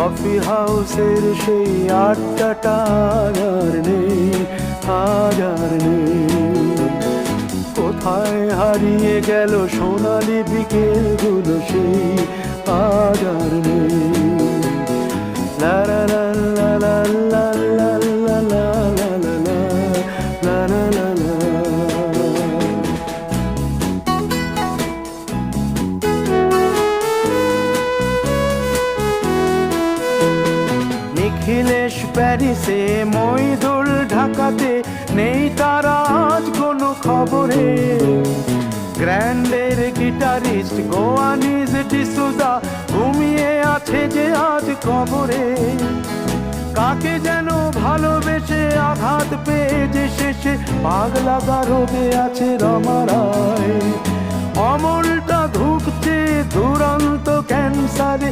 Coffee হাউসের সেই আড্ডাটা আর নেই, আজ আর নেই। কোথায় হারিয়ে গেল সোনালি বিকেলগুলো সেই, আজ আর নেই। লা লা লা লা লা লা লা লা লা লা লা লা লা লা। নিখিলেশ প্যারিসে, মইদুল ঢাকাতে, নেই তারা আজ কোনো খবরে। গ্র্যান্ডের গিটারিস্ট গোয়ানিজ ডিসুজা ঘুমিয়ে আছে যে আজ কবরে। কাকে যেন ভালোবেসে আঘাত পেয়ে যে শেষে পাগলা গারদে আছে রমা রায়। অমলটা ধুঁকছে দুরন্ত ক্যান্সারে।